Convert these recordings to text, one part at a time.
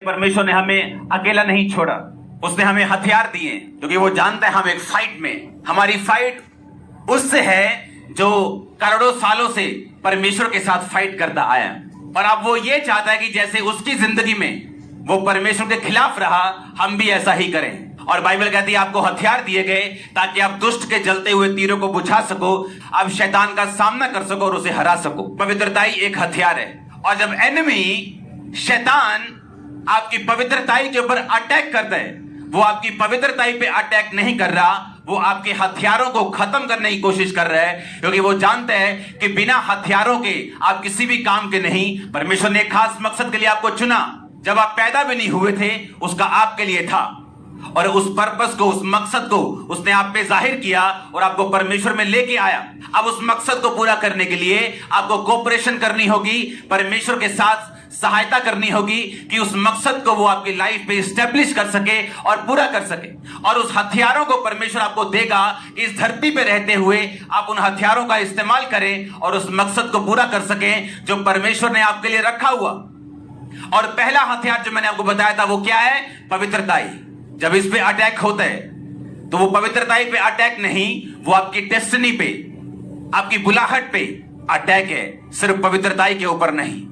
परमेश्वर ने हमें अकेला नहीं छोड़ा, उसने हमें हथियार दिए, क्योंकि वो जानता है हम एक फाइट में, हमारी फाइट उससे है जो करोड़ों सालों से परमेश्वर के साथ फाइट करता आया। और अब वो ये चाहता है कि जैसे उसकी जिंदगी में वो परमेश्वर के खिलाफ रहा, हम भी ऐसा ही करें। और बाइबल कहती है आपको हथियार दिए गए ताकि आप दुष्ट के जलते हुए तीरों को बुझा सको, आप शैतान का सामना कर सको और उसे हरा सको। पवित्रताई एक हथियार है। और जब एनिमी शैतान आपकी पवित्रताई के ऊपर अटैक करता है, वो आपकी पवित्रताई पे अटैक नहीं कर रहा, वो आपके हथियारों को खत्म करने की कोशिश कर रहा है, क्योंकि वो जानते हैं कि बिना हथियारों के आप किसी भी काम के नहीं। परमेश्वर ने एक खास मकसद के लिए आपको चुना, जब आप पैदा भी नहीं हुए थे उसका आपके लिए था, और उस पर्पस को, उस मकसद को उसने आप पे जाहिर किया और आपको परमेश्वर में लेके आया। अब उस मकसद को पूरा करने के लिए आपको कोऑपरेशन करनी होगी, परमेश्वर के साथ सहायता करनी होगी कि उस मकसद को वो आपकी लाइफ पे स्टैब्लिश कर सके और पूरा कर सके। और उस हथियारों को परमेश्वर आपको देगा कि इस धरती पे रहते हुए आप उन हथियारों का इस्तेमाल करें और उस मकसद को पूरा कर सकें जो परमेश्वर ने आपके लिए रखा हुआ। और पहला हथियार जो मैंने आपको बताया था वो क्या है? पवित्रताई। जब इस पे अटैक होता है तो वो पवित्रताई पे अटैक नहीं, वो आपकी डेस्टिनी पे, आपकी बुलाहट पे अटैक है, सिर्फ पवित्रताई के ऊपर नहीं।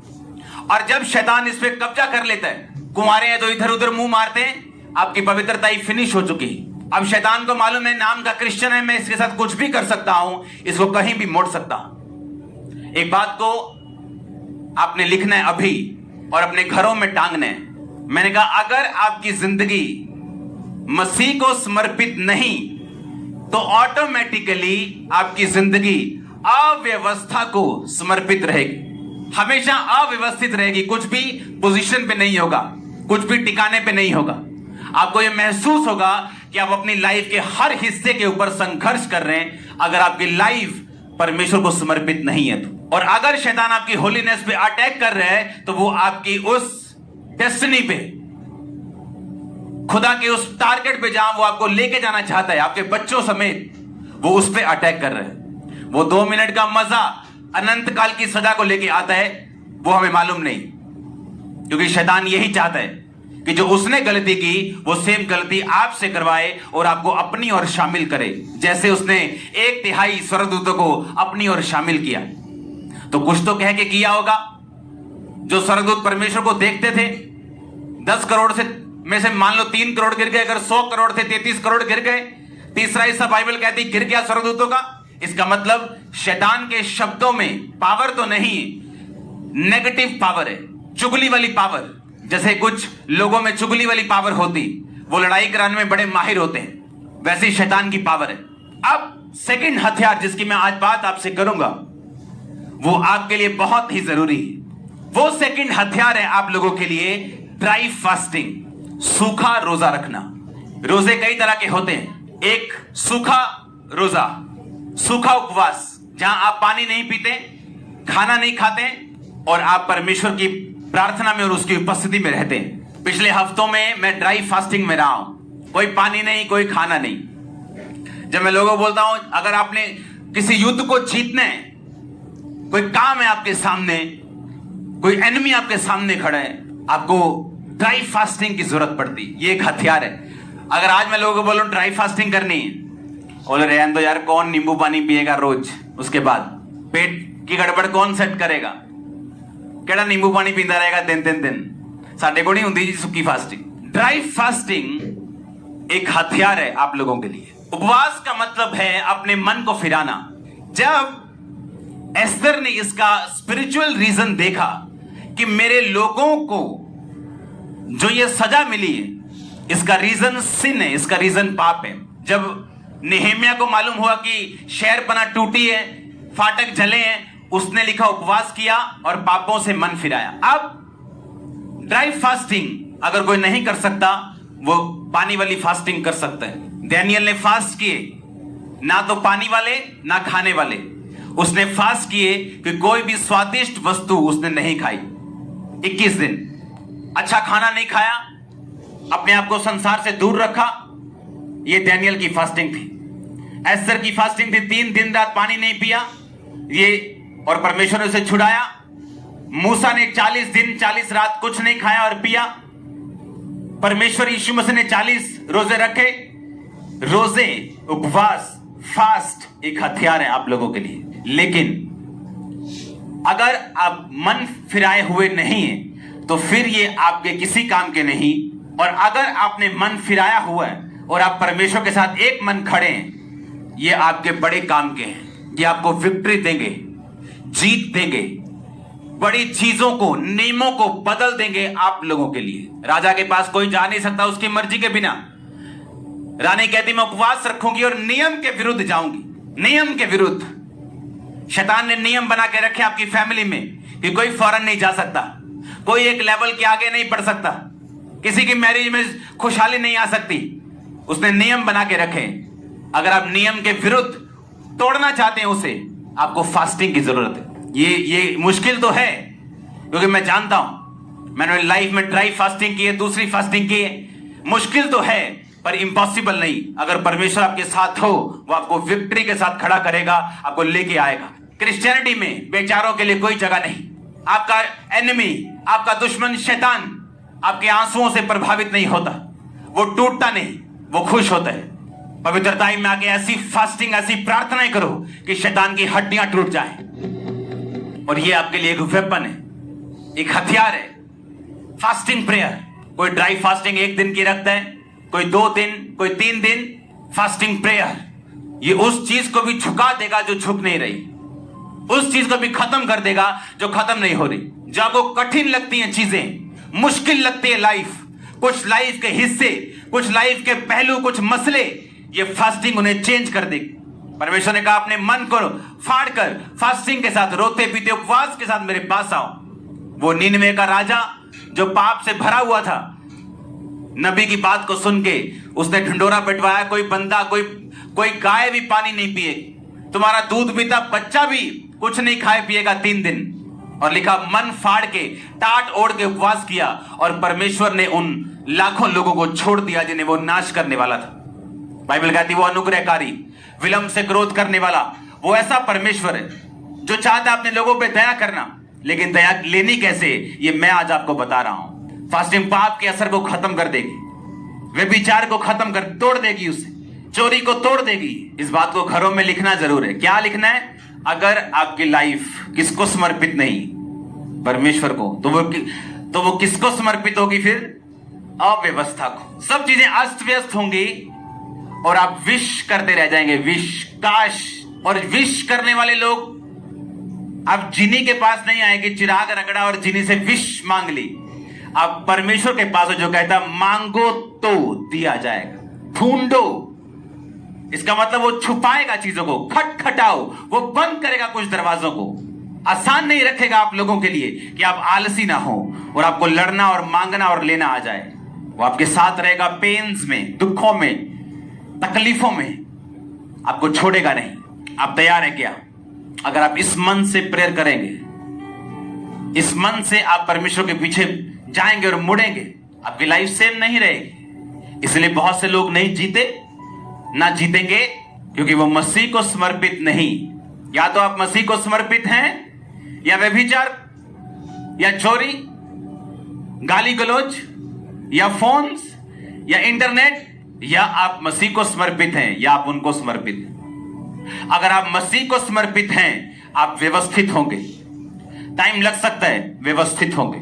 और जब शैतान इस पे कब्जा कर लेता है, कुंवारे हैं तो इधर उधर मुंह मारते हैं, आपकी पवित्रताई फिनिश हो चुकी है। अब शैतान को मालूम है नाम का क्रिश्चियन है, मैं इसके साथ कुछ भी कर सकता हूं, इसको कहीं भी मोड़ सकता हूं। एक बात को आपने लिखना है अभी और अपने घरों में टांगना है। मैंने कहा अगर आपकी जिंदगी मसीह को समर्पित नहीं तो ऑटोमेटिकली आपकी जिंदगी अव्यवस्था को समर्पित रहेगी, हमेशा अव्यवस्थित रहेगी, कुछ भी पोजीशन पे नहीं होगा, कुछ भी ठिकाने पे नहीं होगा। आपको यह महसूस होगा कि आप अपनी लाइफ के हर हिस्से के ऊपर संघर्ष कर रहे हैं अगर आपकी लाइफ परमेश्वर को समर्पित नहीं है तो। और अगर शैतान आपकी होलीनेस पे अटैक कर रहा है तो वो आपकी उस डेस्टिनी पे, खुदा के उस टारगेट पे जहां वो आपको लेके जाना चाहता है, आपके बच्चों समेत, वो उस पे अटैक कर रहे हैं। वो 2 मिनट का मजा अनंत काल की सजा को लेके आता है, वो हमें मालूम नहीं, क्योंकि शैतान यही चाहता है कि जो उसने गलती की वो सेम गलती आपसे करवाए और आपको अपनी ओर शामिल करे, जैसे उसने 1/3 स्वर्गदूतों को अपनी ओर शामिल किया। तो कुछ तो कह के किया होगा। जो स्वर्गदूत परमेश्वर को देखते थे, 10 करोड़ से में से मान लो 3 करोड़ गिर गए, अगर 100 करोड़ थे 33 करोड़ गिर गए। तीसरा हिस्सा बाइबल कहती गिर गया स्वर्गदूतों का। इसका मतलब शैतान के शब्दों में पावर तो नहीं, नेगेटिव पावर है, चुगली वाली पावर। जैसे कुछ लोगों में चुगली वाली पावर होती, वो लड़ाई कराने में बड़े माहिर होते हैं, वैसे ही शैतान की पावर है। अब सेकंड हथियार जिसकी मैं आज बात आपसे करूंगा वो आपके लिए बहुत ही जरूरी है। वो सेकंड हथियार है आप लोगों के लिए ड्राई फास्टिंग, सूखा रोजा रखना। रोजे कई तरह के होते हैं। एक सूखा रोजा, सूखा उपवास, जहां आप पानी नहीं पीते, खाना नहीं खाते और आप परमेश्वर की प्रार्थना में और उसकी उपस्थिति में रहते हैं। पिछले हफ्तों में मैं ड्राई फास्टिंग में रहा हूं, कोई पानी नहीं, कोई खाना नहीं। जब मैं लोगों को बोलता हूं अगर आपने किसी युद्ध को जीतना है, कोई काम है आपके सामने, कोई एनिमी आपके सामने खड़ा है, आपको ड्राई फास्टिंग की जरूरत पड़ती। ये एक हथियार है। अगर आज मैं लोगों को बोलूं ड्राई फास्टिंग करनी है, बोले रहने दो यार, कौन नींबू पानी पिएगा रोज, उसके बाद पेट की गड़बड़ कौन सेट करेगा, केड़ा नींबू पानी पींदा रहेगा दिन साडे को नहीं हुंदी जी सुक्की फास्टिंग। ड्राई फास्टिंग एक हथियार है आप लोगों के लिए। उपवास का मतलब है अपने मन को फिराना। जब एस्थर ने इसका स्पिरिचुअल रीजन देखा कि मेरे लोगों को जो ये सजा मिली है, इसका रीजन सिन है, इसका रीजन पाप है। जब नेहेमिया को मालूम हुआ कि शहरपना टूटी है, फाटक जले हैं, उसने लिखा उपवास किया और पापों से मन फिराया। अब ड्राई फास्टिंग अगर कोई नहीं कर सकता, वो पानी वाली फास्टिंग कर सकता है। डैनियल ने फास्ट किए, ना तो पानी वाले ना खाने वाले। उसने फास्ट किए कि कोई भी स्वादिष्ट वस्तु उसने नहीं खाई 21 दिन, अच्छा खाना नहीं खाया, अपने आप को संसार से दूर रखा। ये डैनियल की फास्टिंग थी। एस्थर की फास्टिंग थी, 3 दिन रात पानी नहीं पिया ये, और परमेश्वर ने उसे छुड़ाया। मूसा ने 40 दिन 40 रात कुछ नहीं खाया और पिया, परमेश्वर यीशु मसीह ने 40 रोजे रखे। रोजे, उपवास, फास्ट एक हथियार है आप लोगों के लिए। लेकिन अगर आप मन फिराए हुए नहीं हैं तो फिर ये आपके किसी काम के नहीं। और अगर आपने मन फिराया हुआ है और आप परमेश्वर के साथ एक मन खड़े हैं, ये आपके बड़े काम के हैं। ये आपको विक्ट्री देंगे, जीत देंगे, बड़ी चीजों को, नियमों को बदल देंगे आप लोगों के लिए। राजा के पास कोई जा नहीं सकता उसकी मर्जी के बिना। रानी कहती मैं उपवास रखूंगी और नियम के विरुद्ध जाऊंगी। नियम के विरुद्ध शैतान ने नियम बना के रखे आपकी फैमिली में कि कोई फौरन नहीं जा सकता, कोई एक लेवल के आगे नहीं बढ़ सकता, किसी की मैरिज में खुशहाली नहीं आ सकती। उसने नियम बना के रखे। अगर आप नियम के विरुद्ध तोड़ना चाहते हैं उसे, आपको फास्टिंग की जरूरत है। ये मुश्किल तो है, क्योंकि मैं जानता हूं, मैंने लाइफ में ट्राई फास्टिंग की है, दूसरी फास्टिंग की है। मुश्किल तो है पर इम्पॉसिबल नहीं। अगर परमेश्वर आपके साथ हो, वो आपको विक्ट्री के साथ खड़ा करेगा, आपको लेके आएगा। क्रिश्चियनिटी में बेचारों के लिए कोई जगह नहीं। आपका एनिमी, आपका दुश्मन शैतान आपके आंसुओं से प्रभावित नहीं होता, वो टूटता नहीं, वो खुश होता है। पवित्र टाइम में आके ऐसी फास्टिंग, ऐसी प्रार्थनाएं करो कि शैतान की हड्डियां टूट जाए। और ये आपके लिए एक वेपन है, एक हथियार है, फास्टिंग प्रेयर। कोई ड्राई फास्टिंग 1 दिन की रखता है, कोई 2 दिन, कोई 3 दिन। फास्टिंग प्रेयर ये उस चीज को भी झुका देगा जो झुक नहीं रही, उस चीज को भी खत्म कर देगा जो खत्म नहीं हो रही। जो आपको कठिन लगती हैं चीजें, मुश्किल लगती है लाइफ, कुछ लाइफ के हिस्से, कुछ लाइफ के पहलू, कुछ मसले, ये फास्टिंग उन्हें चेंज कर देगी। परमेश्वर ने कहा अपने मन को फाड़ कर फास्टिंग के साथ, रोते पीते उपवास के साथ मेरे पास आओ। वो निनवे का राजा जो पाप से भरा हुआ था, नबी की बात को सुन के उसने ढिंडोरा पिटवाया। कोई बंदा, कोई गाय भी पानी नहीं पिए, तुम्हारा दूध पीता बच्चा भी कुछ नहीं खाए पिएगा 3 दिन। और लिखा मन फाड़ के, टाट ओढ़ के उपवास किया, और परमेश्वर ने उन लाखों लोगों को छोड़ दिया जिन्हें वो नाश करने वाला था। बाइबल कहती वो अनुग्रहकारी, विलंब से क्रोध करने वाला, वो ऐसा परमेश्वर है जो चाहता है अपने लोगों पे दया करना। लेकिन दया लेनी कैसे, ये मैं आज आपको बता रहा हूं। फास्टिंग पाप के असर को खत्म कर देगी, व्यभिचार को खत्म कर तोड़ देगी, उसे चोरी को तोड़ देगी। इस बात को घरों में लिखना जरूर है। क्या लिखना है? अगर आपकी लाइफ किसको समर्पित नहीं, परमेश्वर को, तो वो किसको समर्पित होगी? फिर अव्यवस्था को। सब चीजें अस्त व्यस्त होंगी और आप विश करते रह जाएंगे, विश, काश। और विश करने वाले लोग, आप जिनी के पास नहीं आएंगे, चिराग रगड़ा और जिनी से विश मांग ली। आप परमेश्वर के पास हो जो कहता मांगो तो दिया जाएगा, ढूंढो। इसका मतलब वो छुपाएगा चीजों को, खटखटाओ, वो बंद करेगा कुछ दरवाजों को। आसान नहीं रखेगा आप लोगों के लिए कि आप आलसी ना हो और आपको लड़ना और मांगना और लेना आ जाए। वो आपके साथ रहेगा, पेन्स में, दुखों में, तकलीफों में, आपको छोड़ेगा नहीं। आप तैयार हैं क्या? अगर आप इस मन से प्रेयर करेंगे, इस मन से आप परमेश्वर के पीछे जाएंगे और मुड़ेंगे, आपकी लाइफ सेम नहीं रहेगी। इसलिए बहुत से लोग नहीं जीते, ना जीतेंगे, क्योंकि वो मसीह को समर्पित नहीं। या तो आप मसीह को समर्पित हैं, या व्यभिचार, या चोरी, गाली गलौज, या फोन्स, या इंटरनेट, या आप मसीह को समर्पित हैं या आप उनको समर्पित हैं। अगर आप मसीह को समर्पित हैं, आप व्यवस्थित होंगे। टाइम लग सकता है, व्यवस्थित होंगे।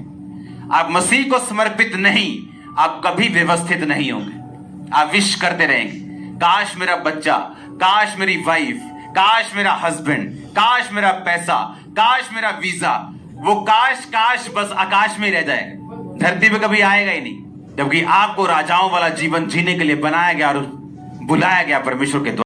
आप मसीह को समर्पित नहीं, आप कभी व्यवस्थित नहीं होंगे। आप विश करते रहेंगे, काश मेरा बच्चा, काश मेरी वाइफ, काश मेरा हस्बैंड, काश मेरा पैसा, काश मेरा वीजा। वो काश काश बस आकाश में रह जाएगा, धरती पे कभी आएगा ही नहीं। जबकि आपको राजाओं वाला जीवन जीने के लिए बनाया गया और बुलाया गया परमेश्वर के द्वारा।